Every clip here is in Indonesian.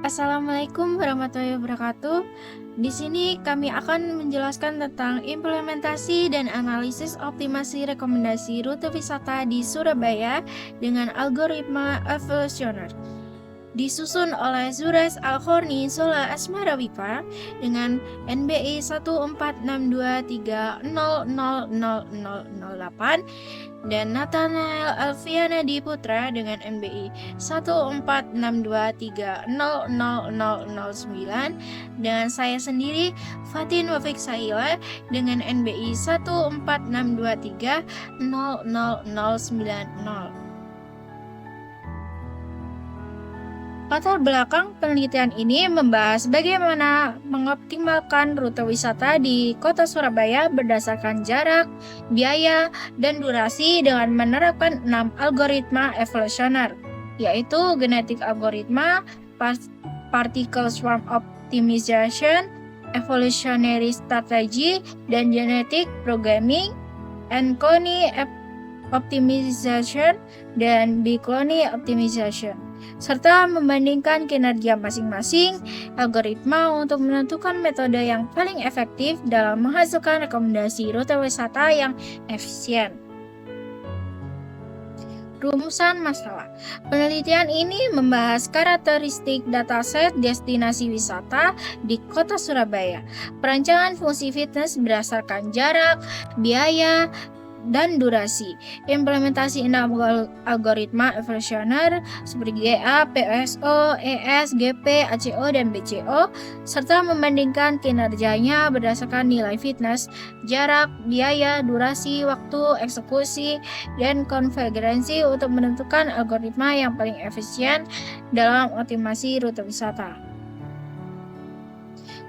Assalamualaikum warahmatullahi wabarakatuh. Di sini kami akan menjelaskan tentang implementasi dan analisis optimasi rekomendasi rute wisata di Surabaya dengan algoritma evolusioner. Disusun oleh Zures Al-Khorni Sola Asmara Wipa dengan NBI 14623000008 dan Nathanael Alfiana Diputra dengan NBI 14623000009 dan saya sendiri Fatin Wafik Saila dengan NBI 14623000090. Latar belakang penelitian ini membahas bagaimana mengoptimalkan rute wisata di Kota Surabaya berdasarkan jarak, biaya, dan durasi dengan menerapkan 6 algoritma evolusioner, yaitu genetic algoritma, particle swarm optimization, evolutionary strategy, dan genetic programming, N-clone optimization, dan B-clone optimization, serta membandingkan kinerja masing-masing algoritma untuk menentukan metode yang paling efektif dalam menghasilkan rekomendasi rute wisata yang efisien. Rumusan masalah. Penelitian ini membahas karakteristik dataset destinasi wisata di Kota Surabaya, perancangan fungsi fitness berdasarkan jarak, biaya, dan durasi, implementasi 6 algoritma evolusioner seperti GA, PSO, ES, GP, ACO, dan BCO, serta membandingkan kinerjanya berdasarkan nilai fitness, jarak, biaya, durasi, waktu, eksekusi, dan konvergensi untuk menentukan algoritma yang paling efisien dalam optimasi rute wisata.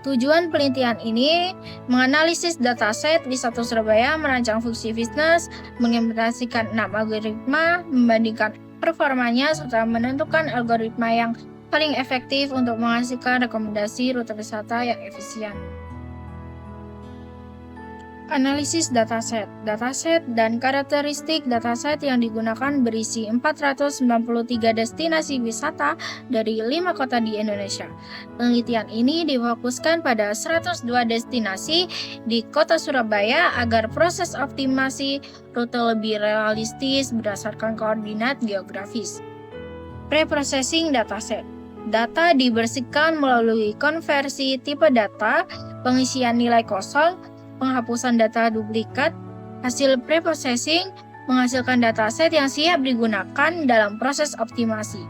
Tujuan penelitian ini menganalisis dataset wisata Surabaya, merancang fungsi fitness, mengimplementasikan 6 algoritma, membandingkan performanya, serta menentukan algoritma yang paling efektif untuk menghasilkan rekomendasi rute wisata yang efisien. Analisis dataset. Dataset dan karakteristik dataset yang digunakan berisi 493 destinasi wisata dari 5 kota di Indonesia. Penelitian ini difokuskan pada 102 destinasi di Kota Surabaya agar proses optimasi rute lebih realistis berdasarkan koordinat geografis. Preprocessing dataset. Data dibersihkan melalui konversi tipe data, pengisian nilai kosong, penghapusan data duplikat. Hasil preprocessing menghasilkan dataset yang siap digunakan dalam proses optimasi.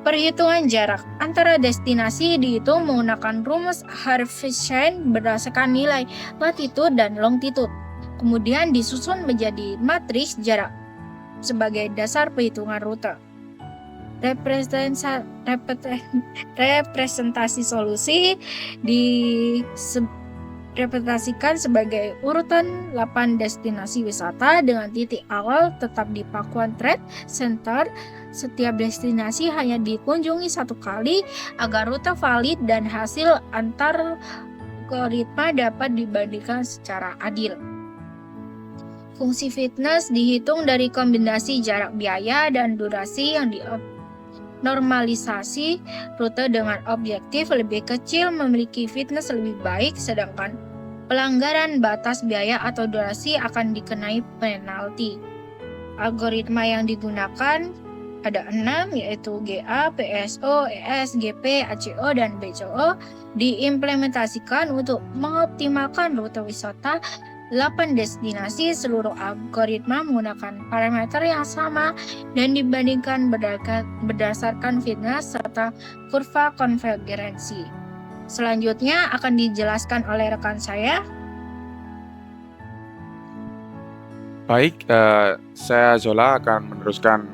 Perhitungan jarak antara destinasi dihitung menggunakan rumus Harvey-Shine berdasarkan nilai latitude dan longitude, kemudian disusun menjadi matriks jarak sebagai dasar perhitungan rute. Representasi solusi representasikan sebagai urutan 8 destinasi wisata dengan titik awal tetap di Pakuan Trade Center. Setiap destinasi hanya dikunjungi satu kali agar rute valid dan hasil antar algoritma dapat dibandingkan secara adil. Fungsi fitness dihitung dari kombinasi jarak, biaya, dan durasi yang normalisasi. Rute dengan objektif lebih kecil memiliki fitness lebih baik, sedangkan pelanggaran batas biaya atau durasi akan dikenai penalti. Algoritma yang digunakan ada 6, yaitu GA, PSO, ES, GP, ACO, dan BCO, diimplementasikan untuk mengoptimalkan rute wisata 8 destinasi. Seluruh algoritma menggunakan parameter yang sama dan dibandingkan berdasarkan fitness serta kurva konvergensi. Selanjutnya akan dijelaskan oleh rekan saya. Baik, saya Zola akan meneruskan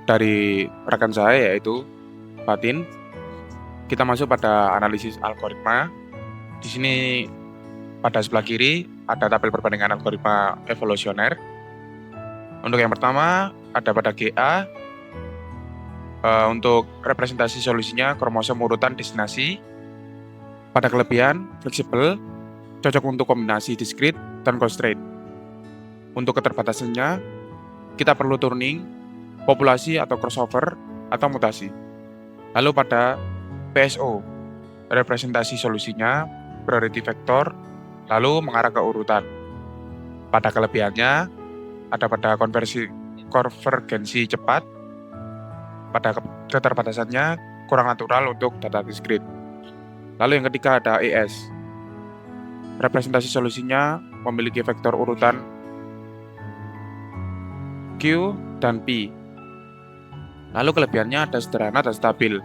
dari rekan saya yaitu Fatin. Kita masuk pada analisis algoritma. Di sini pada sebelah kiri ada tabel perbandingan algoritma evolusioner. Untuk yang pertama ada pada GA. Untuk representasi solusinya kromosom urutan destinasi. Pada kelebihan, fleksibel, cocok untuk kombinasi discrete dan constraint. Untuk keterbatasannya, kita perlu tuning, populasi atau crossover, atau mutasi. Lalu pada PSO, representasi solusinya, priority vector, lalu mengarah ke urutan. Pada kelebihannya, ada pada konvergensi cepat, pada keterbatasannya kurang natural untuk data discrete. Lalu yang ketiga ada ES, representasi solusinya memiliki vektor urutan Q dan P. Lalu kelebihannya ada sederhana dan stabil.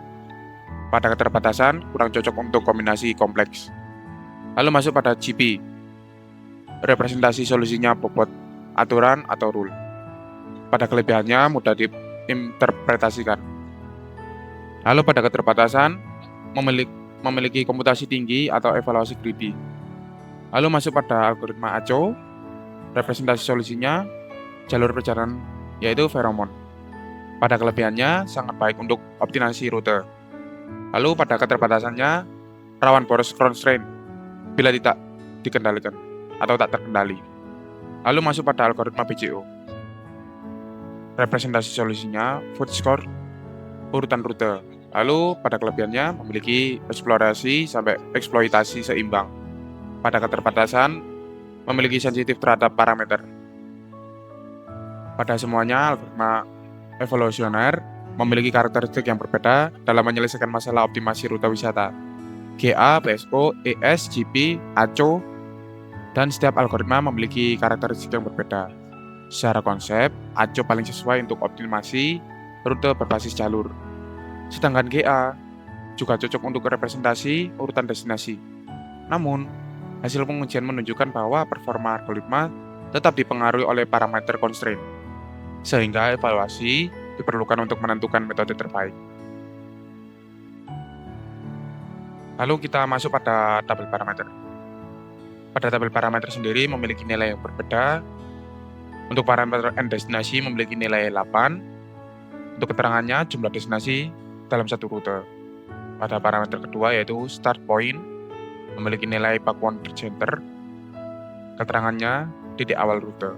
Pada keterbatasan kurang cocok untuk kombinasi kompleks. Lalu masuk pada GP, representasi solusinya bobot aturan atau rule. Pada kelebihannya mudah diinterpretasikan. Lalu pada keterbatasan memiliki komputasi tinggi atau evaluasi greedy. Lalu masuk pada algoritma ACO, representasi solusinya jalur perjalanan yaitu feromon. Pada kelebihannya sangat baik untuk optimasi rute. Lalu pada keterbatasannya rawan boros constraint bila tidak dikendalikan atau tak terkendali. Lalu masuk pada algoritma BCO. Representasi solusinya food score urutan rute. Lalu pada kelebihannya memiliki eksplorasi sampai eksploitasi seimbang. Pada keterbatasan memiliki sensitif terhadap parameter. Pada semuanya algoritma evolusioner memiliki karakteristik yang berbeda dalam menyelesaikan masalah optimasi rute wisata. GA, PSO, ES, GP, ACO, dan setiap algoritma memiliki karakteristik yang berbeda. Secara konsep, ACO paling sesuai untuk optimasi rute berbasis jalur. Sedangkan GA juga cocok untuk representasi urutan destinasi. Namun, hasil pengujian menunjukkan bahwa performa algoritma tetap dipengaruhi oleh parameter constraint, sehingga evaluasi diperlukan untuk menentukan metode terbaik. Lalu kita masuk pada tabel parameter. Pada tabel parameter sendiri memiliki nilai yang berbeda. Untuk parameter N destinasi memiliki nilai 8. Untuk keterangannya jumlah destinasi dalam satu rute. Pada parameter kedua yaitu start point memiliki nilai Backward Center. Keterangannya titik awal rute.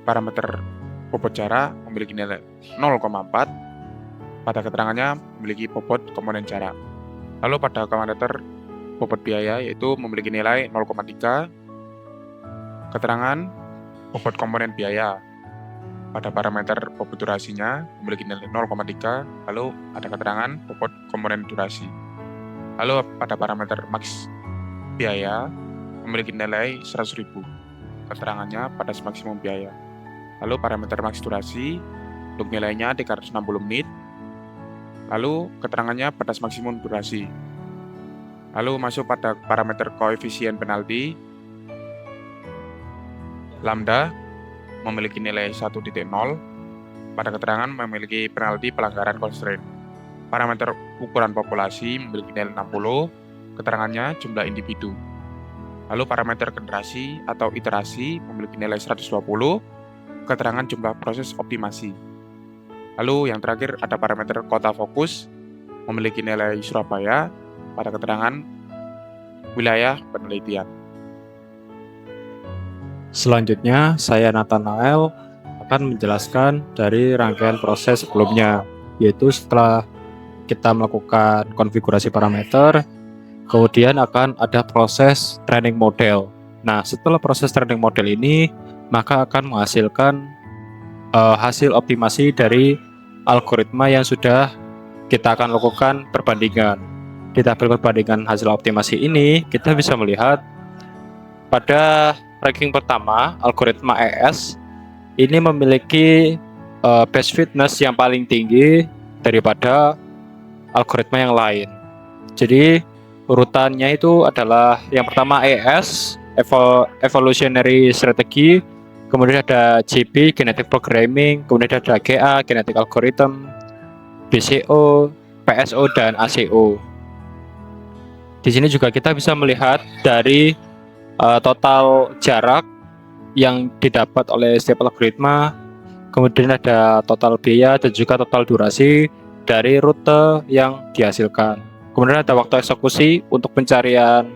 Parameter bobot jarak memiliki nilai 0,4. Pada keterangannya memiliki bobot komponen jarak. Lalu pada parameter bobot biaya yaitu memiliki nilai 0,3. Keterangan bobot komponen biaya. Pada parameter bobot durasinya memiliki nilai 0,3. Lalu ada keterangan bobot komponen durasi. Lalu pada parameter max biaya memiliki nilai 100.000. Keterangannya pada maksimum biaya. Lalu parameter max durasi untuk nilainya 360 menit. Lalu keterangannya batas maksimum durasi. Lalu masuk pada parameter koefisien penalti. Lambda memiliki nilai 1.0. Pada keterangan memiliki penalti pelanggaran constraint. Parameter ukuran populasi memiliki nilai 60. Keterangannya jumlah individu. Lalu parameter generasi atau iterasi memiliki nilai 120. Keterangan jumlah proses optimasi. Lalu yang terakhir ada parameter kota fokus memiliki nilai Surabaya pada keterangan wilayah penelitian. Selanjutnya, saya Nathanael akan menjelaskan dari rangkaian proses sebelumnya, yaitu setelah kita melakukan konfigurasi parameter, kemudian akan ada proses training model. Nah, setelah proses training model ini, maka akan menghasilkan hasil optimasi dari algoritma yang sudah kita akan lakukan perbandingan. Di tabel perbandingan hasil optimasi ini, kita bisa melihat pada ranking pertama, algoritma ES ini memiliki best fitness yang paling tinggi daripada algoritma yang lain. Jadi urutannya itu adalah yang pertama ES, evolutionary strategy, kemudian ada GP, genetic programming, kemudian ada GA, genetic algorithm, BCO, PSO, dan ACO. Di sini juga kita bisa melihat dari total jarak yang didapat oleh setiap algoritma, kemudian ada total biaya dan juga total durasi dari rute yang dihasilkan. Kemudian ada waktu eksekusi untuk pencarian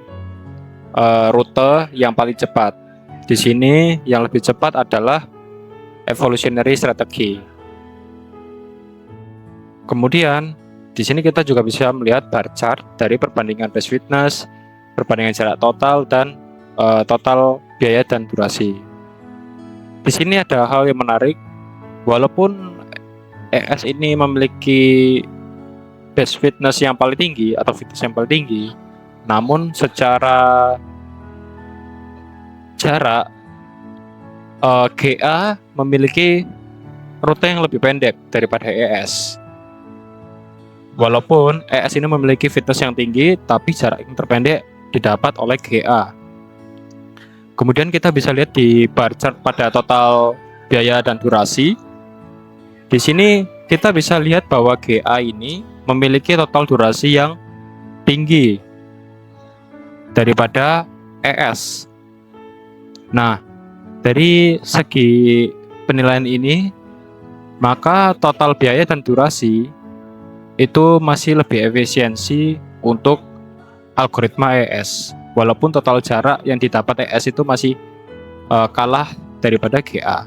rute yang paling cepat. Di sini yang lebih cepat adalah evolutionary strategy. Kemudian Di sini kita juga bisa melihat bar chart dari perbandingan best fitness, perbandingan jarak total, dan total biaya dan durasi. Di sini ada hal yang menarik, walaupun ES ini memiliki best fitness yang paling tinggi atau fitness yang paling tinggi, namun secara jarak GA memiliki rute yang lebih pendek daripada ES. Walaupun ES ini memiliki fitness yang tinggi, tapi jarak yang terpendek didapat oleh GA. Kemudian kita bisa lihat di bar chart pada total biaya dan durasi. Di sini kita bisa lihat bahwa GA ini memiliki total durasi yang tinggi daripada ES. Nah, dari segi penilaian ini, maka total biaya dan durasi itu masih lebih efisiensi untuk algoritma ES, walaupun total jarak yang didapat ES itu masih kalah daripada GA.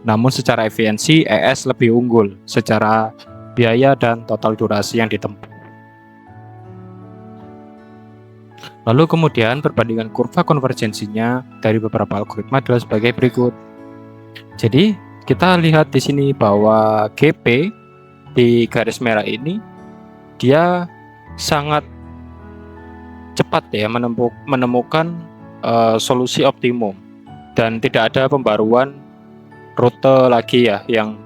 Namun secara efisiensi ES lebih unggul secara biaya dan total durasi yang ditempuh. Lalu kemudian perbandingan kurva konvergensinya dari beberapa algoritma adalah sebagai berikut. Jadi kita lihat di sini bahwa GP di garis merah ini dia sangat cepat ya menemukan solusi optimum dan tidak ada pembaruan rute lagi ya yang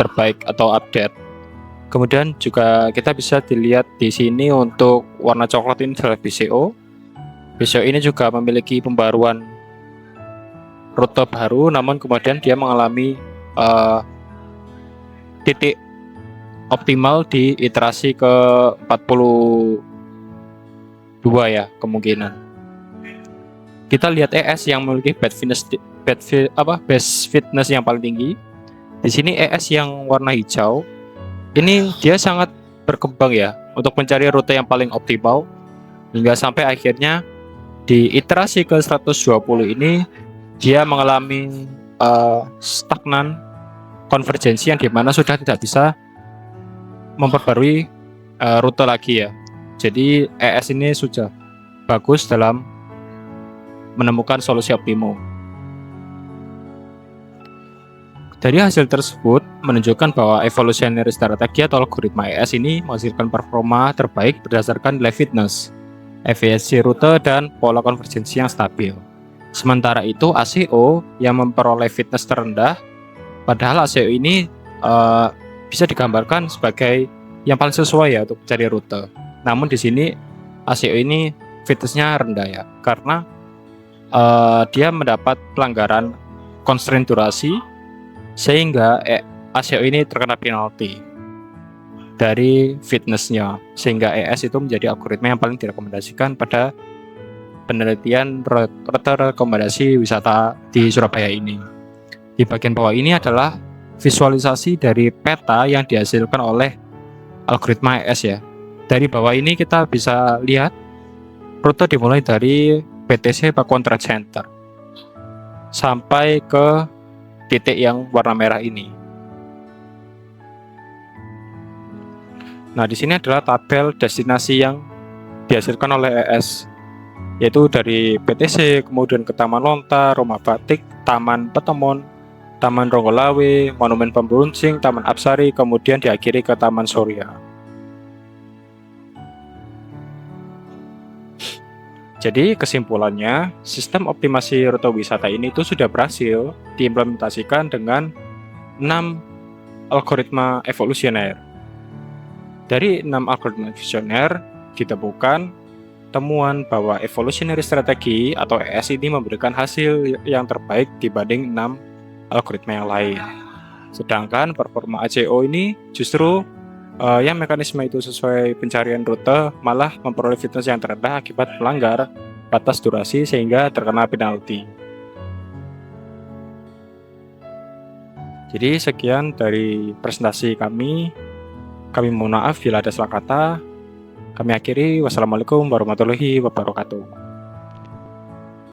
terbaik atau update. Kemudian juga kita bisa dilihat di sini untuk warna coklat ini adalah BCO. BCO ini juga memiliki pembaruan rute baru, namun kemudian dia mengalami titik optimal di iterasi ke 42 ya kemungkinan. Kita lihat ES yang memiliki best fitness yang paling tinggi. Di sini ES yang warna hijau ini dia sangat berkembang ya untuk mencari rute yang paling optimal hingga sampai akhirnya di iterasi ke 120 ini dia mengalami stagnan konvergensi yang dimana sudah tidak bisa memperbarui rute lagi ya. Jadi ES ini sudah bagus dalam menemukan solusi optimum. Dari hasil tersebut menunjukkan bahwa evolutionary strategi atau algoritma ES ini menghasilkan performa terbaik berdasarkan nilai fitness, efisiensi rute, dan pola konvergensi yang stabil. Sementara itu ACO yang memperoleh fitness terendah, padahal ACO ini bisa digambarkan sebagai yang paling sesuai ya untuk mencari rute. Namun di sini ACO ini fitnessnya rendah ya, karena dia mendapat pelanggaran constraint durasi sehingga ACO ini terkena penalti dari fitnessnya, sehingga ES itu menjadi algoritma yang paling direkomendasikan pada penelitian rute rekomendasi wisata di Surabaya ini. Di bagian bawah ini adalah visualisasi dari peta yang dihasilkan oleh algoritma ES ya. Dari bawah ini kita bisa lihat rute dimulai dari PTC Pakuan Trade Center sampai ke titik yang warna merah ini. Nah, di sini adalah tabel destinasi yang dihasilkan oleh ES, yaitu dari PTC, kemudian ke Taman Lontar, Rumah Batik, Taman Petemon, Taman Ronggolawe, Monumen Pemberuncing, Taman Apsari, kemudian diakhiri ke Taman Surya. Jadi kesimpulannya, sistem optimasi rute wisata ini itu sudah berhasil diimplementasikan dengan 6 algoritma evolusioner. Dari 6 algoritma evolusioner ditemukan temuan bahwa evolutionary strategi atau ES ini memberikan hasil yang terbaik dibanding 6 algoritma yang lain. Sedangkan performa ACO ini justru yang mekanisme itu sesuai pencarian rute malah memperoleh fitness yang terendah akibat melanggar batas durasi sehingga terkena penalti. Jadi sekian dari presentasi kami. Kami mohon maaf bila ada salah kata. Kami akhiri. Wassalamualaikum warahmatullahi wabarakatuh.